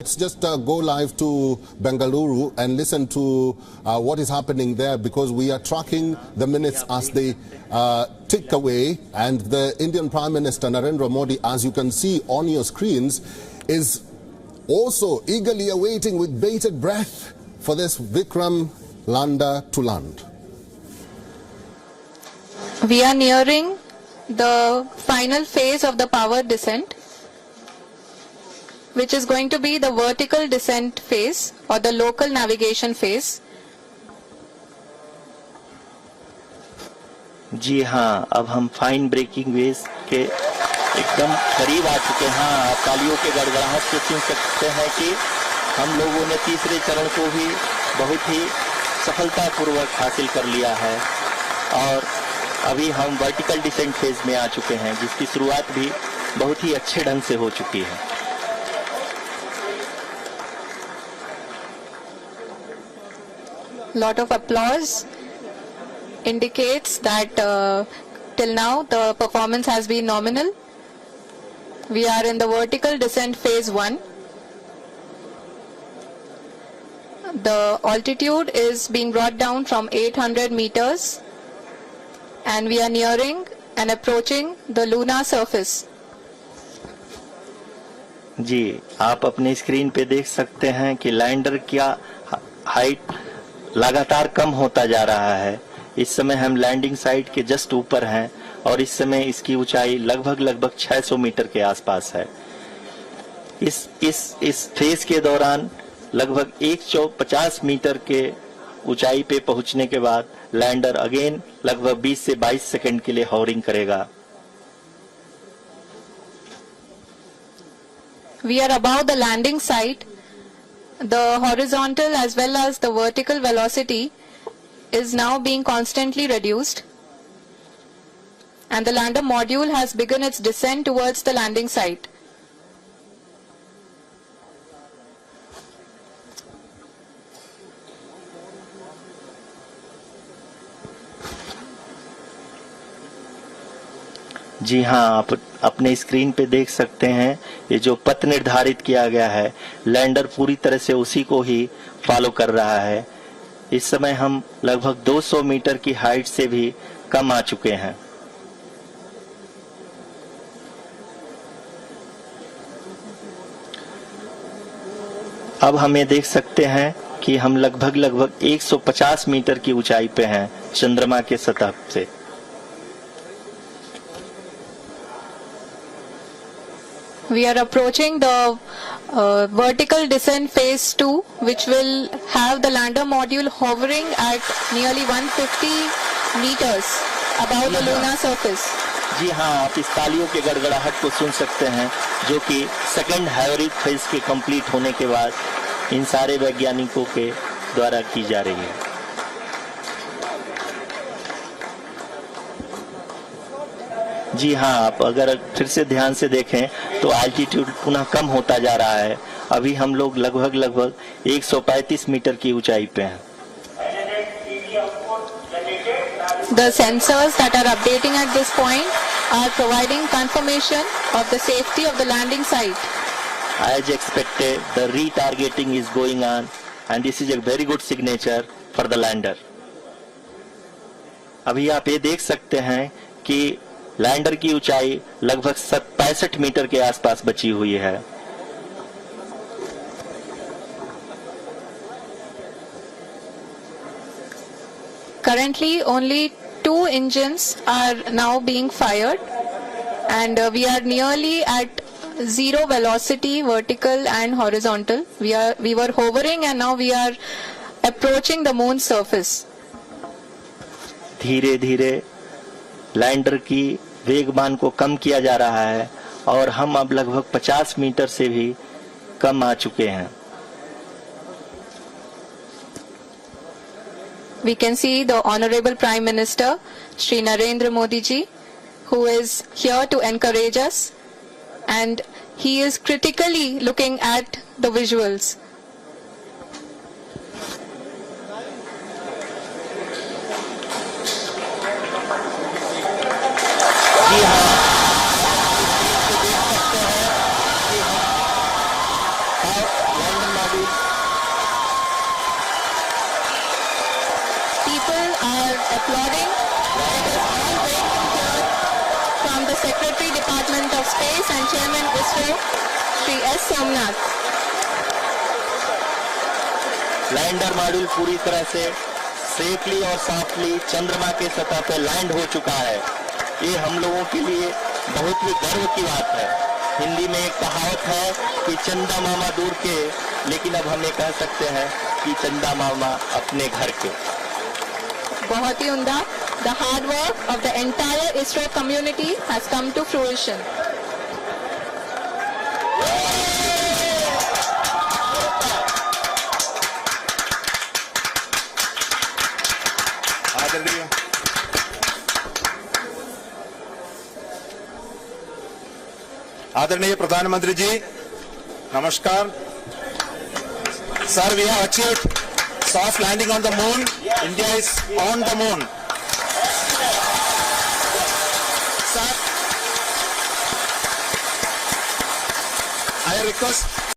Let's just go live to Bengaluru and listen to what is happening there, because we are tracking the minutes as they tick away, and the Indian Prime Minister Narendra Modi, as you can see on your screens, is also eagerly awaiting with bated breath for this Vikram lander to land. We are nearing the final phase of the powered descent, which is going to be the vertical descent phase or the local navigation phase. जी हाँ, अब हम fine breaking veg के एकदम करीब आ चुके हैं। हाँ, तालियों के गड़गड़ाहट से सुन सकते हैं कि हम लोगों ने तीसरे चरण को भी बहुत ही सफलतापूर्वक हासिल कर लिया है और अभी हम वर्टिकल डिसेंट फेज में आ चुके हैं, जिसकी शुरुआत भी बहुत ही अच्छे ढंग से हो चुकी है। Lot of applause indicates that till now the performance has been nominal. We are in the vertical descent phase 1. The altitude is being brought down from 800 meters and we are nearing and approaching the lunar surface. जी, आप अपने screen पे देख सकते हैं कि lander का height लगातार कम होता जा रहा है। इस समय हम लैंडिंग साइट के जस्ट ऊपर हैं और इस समय इसकी ऊंचाई लगभग 600 मीटर के आसपास है। इस फेज के दौरान लगभग 150 मीटर के ऊंचाई पे पहुंचने के बाद लैंडर अगेन लगभग 20 से 22 सेकंड के लिए हॉवरिंग करेगा। We are above the landing site. The horizontal as well as the vertical velocity is now being constantly reduced, and the lander module has begun its descent towards the landing site. जी हाँ, आप अपने screen पे देख सकते हैं ये जो पथ निर्धारित किया गया है, लैंडर पूरी तरह से उसी को ही फॉलो कर रहा है। इस समय हम लगभग 200 मीटर की हाइट से भी कम आ चुके हैं। अब हम ये देख सकते हैं कि हम लगभग 150 मीटर की ऊंचाई पे हैं चंद्रमा के सतह से। We are approaching the vertical descent phase 2, which will have the lander module hovering at nearly 150 meters above the lunar surface. जी हाँ, आप इस तालियों के गड़गड़ाहट को सुन सकते हैं, जो कि सेकंड हैवरिक फेज के कंप्लीट होने के बाद इन सारे वैज्ञानिकों के द्वारा की जा रही है। जी हाँ, आप अगर फिर से ध्यान से देखें तो एल्टीट्यूड पुनः कम होता जा रहा है। अभी हम लोग लगभग 135 मीटर की ऊंचाई पे हैं। The sensors that are updating at this point are providing confirmation of the safety of the landing site. As expected, the retargeting is going on and this is a very good signature for the lander. अभी आप ये देख सकते हैं कि lander की ऊंचाई लगभग 65 मीटर के आसपास बची हुई है। Currently only 2 engines are now being fired and we are nearly at zero velocity, vertical and horizontal. We were hovering and now we are approaching the moon's surface. धीरे धीरे लैंडर की वेगमान को कम किया जा रहा है और हम अब लगभग 50 मीटर से भी कम आ चुके हैं। We can see the Honorable Prime Minister, Shri Narendra Modi ji, who is here to encourage us, and he is critically looking at the visuals. जी हाँ, applauding. Let us all wait to hear from the Secretary, Department of Space and Chairman ISRO, Shri S. Somnath. Lander module पूरी तरह से safely और softly चंद्रमा के सतह पे land हो चुका है। ये हम लोगों के लिए बहुत ही गर्व की बात है। हिंदी में एक कहावत है कि चंदा मामा दूर के, लेकिन अब हम ये कह सकते हैं कि चंदा मामा अपने घर के। बहुत ही उम्दा। The hard work of the entire ISRO community has come to fruition. आदरणीय प्रधानमंत्री जी, नमस्कार। Sir, we have achieved soft landing on the moon. India is on the moon. Sir, I request